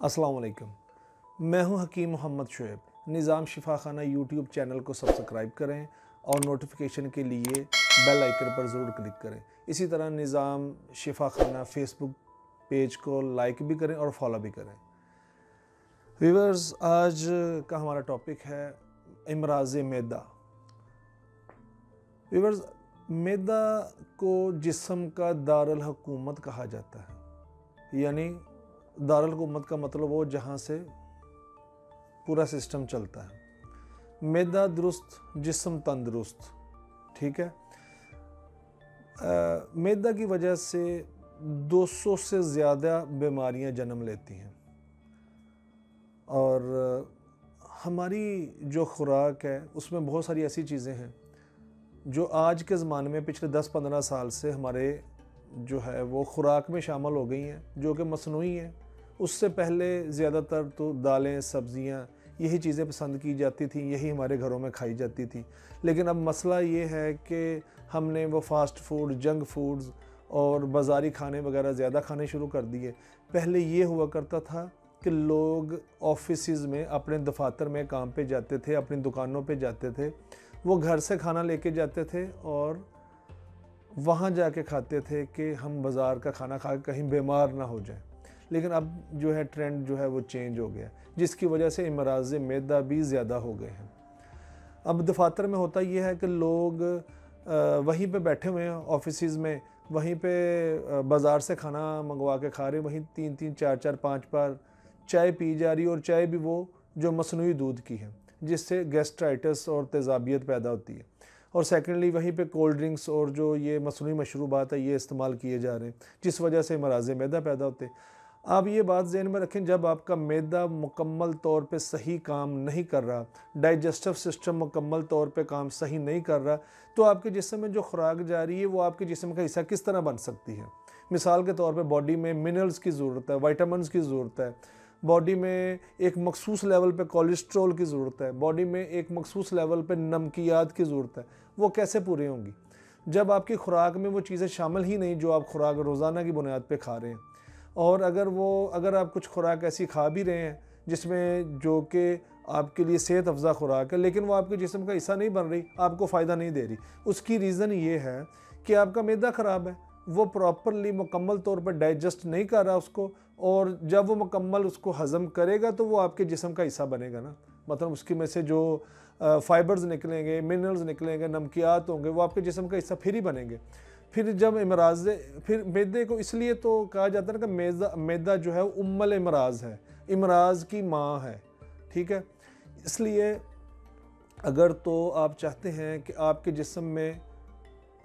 अस्सलाम वालेकुम। मैं हूं हकीम मोहम्मद शुएब। निज़ाम शिफा खाना यूट्यूब चैनल को सब्सक्राइब करें और नोटिफिकेशन के लिए बेल आइकन पर ज़रूर क्लिक करें। इसी तरह निज़ाम शिफा खाना फेसबुक पेज को लाइक भी करें और फॉलो भी करें। व्यूअर्स, आज का हमारा टॉपिक है इमराज़ मैदा। व्यूअर्स, मैदा को जिस्म का दारुल हुकूमत कहा जाता है, यानी दारुल हुकूमत का मतलब वो जहाँ से पूरा सिस्टम चलता है। मैदा दुरुस्त, जिस्म तंदुरुस्त। ठीक है। मैदा की वजह से 200 से ज़्यादा बीमारियां जन्म लेती हैं और हमारी जो खुराक है उसमें बहुत सारी ऐसी चीज़ें हैं जो आज के ज़माने में पिछले 10-15 साल से हमारे जो है वो खुराक में शामिल हो गई हैं, जो कि मसनूई हैं। उससे पहले ज़्यादातर तो दालें, सब्ज़ियाँ, यही चीज़ें पसंद की जाती थी, यही हमारे घरों में खाई जाती थी। लेकिन अब मसला ये है कि हमने वो फ़ास्ट फूड, जंक फूड्स और बाज़ारी खाने वगैरह ज़्यादा खाने शुरू कर दिए। पहले ये हुआ करता था कि लोग ऑफिसेज़ में, अपने दफातर में काम पे जाते थे, अपनी दुकानों पे जाते थे, वो घर से खाना लेके जाते थे और वहाँ जाके खाते थे कि हम बाज़ार का खाना खा के कहीं बीमार ना हो जाए। लेकिन अब जो है ट्रेंड जो है वो चेंज हो गया, जिसकी वजह से इमराज़ मैदा भी ज़्यादा हो गए हैं। अब दफातर में होता ये है कि लोग वहीं पे बैठे हुए हैं ऑफिसेज़ में, वहीं पे बाज़ार से खाना मंगवा के खा रहे हैं, वहीं 3-3, 4-4, 5 बार चाय पी जा रही है और चाय भी वो जो मसनूई दूध की है, जिससे गैस्ट्राइटिस और तेज़ाबियत पैदा होती है। और सेकेंडली वहीं पे कोल्ड ड्रिंक्स और जो ये मसनूई मशरूबात है ये इस्तेमाल किए जा रहे हैं, जिस वजह से इमराज़ मैदा पैदा होते हैं। आप ये बात ज़हन में रखें, जब आपका मैदा मुकम्मल तौर पे सही काम नहीं कर रहा, डाइजेस्टिव सिस्टम मुकम्मल तौर पे काम सही नहीं कर रहा, तो आपके जिस्म में जो खुराक जा रही है वो आपके जिस्म का हिस्सा किस तरह बन सकती है। मिसाल के तौर पे बॉडी में मिनरल्स की ज़रूरत है, विटामिन्स की ज़रूरत है, बॉडी में एक मखसूस लेवल पे कोलेस्ट्रॉल की ज़रूरत है, बॉडी में एक मखसूस लेवल पे नमकियात की ज़रूरत है। वो कैसे पूरी होंगी जब आपकी खुराक में वो चीज़ें शामिल ही नहीं जो आप खुराक रोज़ाना की बुनियाद पे खा रहे हैं। और अगर आप कुछ खुराक ऐसी खा भी रहे हैं जिसमें जो कि आपके लिए सेहत अफ़ज़ा खुराक है, लेकिन वो आपके जिस्म का हिस्सा नहीं बन रही, आपको फ़ायदा नहीं दे रही, उसकी रीज़न ये है कि आपका मैदा ख़राब है, वो प्रॉपरली मुकम्मल तौर पर डाइजेस्ट नहीं कर रहा उसको, और जब वो मुकम्मल उसको हज़म करेगा तो वो आपके जिस्म का हिस्सा बनेगा ना। मतलब उसकी में से जो फ़ाइबर्स निकलेंगे, मिनरल्स निकलेंगे, नमकियात होंगे, वो आपके जिस्म का हिस्सा फिर ही बनेंगे। फिर जब फिर मैदे को इसलिए तो कहा जाता है ना कि मैदा जो है उम्मुल इमराज़ है, इमराज़ की माँ है। ठीक है। इसलिए अगर तो आप चाहते हैं कि आपके जिस्म में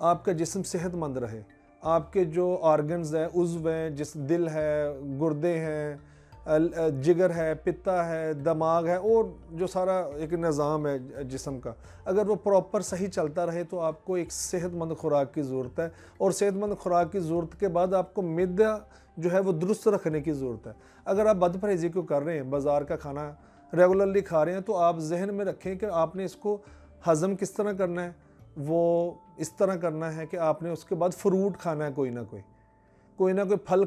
आपका जिस्म सेहतमंद रहे, आपके जो ऑर्गन्स हैं, उज़्व हैं, जिस दिल है, गुर्दे हैं, जिगर है, पित्ता है, दिमाग है, और जो सारा एक निज़ाम है जिस्म का, अगर वो प्रॉपर सही चलता रहे तो आपको एक सेहतमंद खुराक की ज़रूरत है। और सेहतमंद खुराक की ज़रूरत के बाद आपको मैदा जो है वो दुरुस्त रखने की ज़रूरत है। अगर आप बदपरहेज़ी को कर रहे हैं, बाज़ार का खाना रेगुलरली खा रहे हैं, तो आप जहन में रखें कि आपने इसको हज़म किस तरह करना है। वो इस तरह करना है कि आपने उसके बाद फ्रूट खाना है, कोई ना कोई फल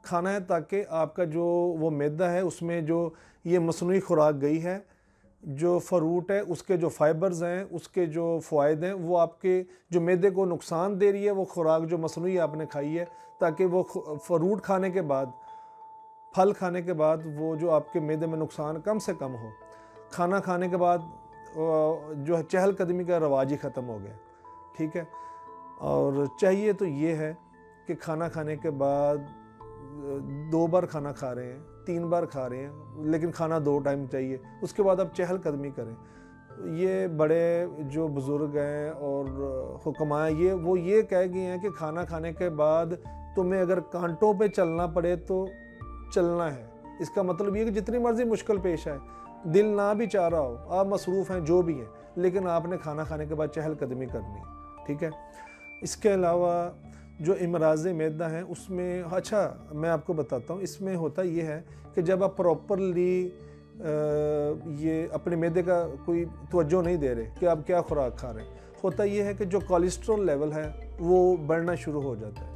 खाना है ताकि आपका जो वो मैदा है उसमें जो ये मसनूई खुराक गई है, जो फ्रूट है उसके जो फाइबर्स हैं, उसके जो फ़वाइद हैं, वो आपके जो मैदे को नुकसान दे रही है वो खुराक जो मसनूई आपने खाई है, ताकि वो फ्रूट खाने के बाद, फल खाने के बाद वो जो आपके मैदे में नुकसान कम से कम हो। खाना खाने के बाद जो है चहलकदमी का रवाज ही ख़त्म हो गया। ठीक है। और चाहिए तो ये है कि खाना खाने के बाद 2 बार खाना खा रहे हैं, 3 बार खा रहे हैं, लेकिन खाना 2 टाइम चाहिए, उसके बाद आप चहलकदमी करें। ये बड़े जो बुज़ुर्ग हैं और हुक्मा हैं, ये कह गए हैं कि खाना खाने के बाद तुम्हें अगर कांटों पे चलना पड़े तो चलना है। इसका मतलब ये कि जितनी मर्ज़ी मुश्किल पेश आए, दिल ना भी चाह रहा हो, आप मसरूफ़ हैं, जो भी हैं, लेकिन आपने खाना खाने के बाद चहलकदमी करनी है। ठीक है। इसके अलावा जो इमराज़ मैदा हैं उसमें, अच्छा मैं आपको बताता हूँ, इसमें होता ये है कि जब आप प्रॉपरली ये अपने मैदे का कोई तवज्जो नहीं दे रहे कि आप क्या खुराक खा रहे हैं, होता ये है कि जो कोलेस्ट्रॉल लेवल है वो बढ़ना शुरू हो जाता है।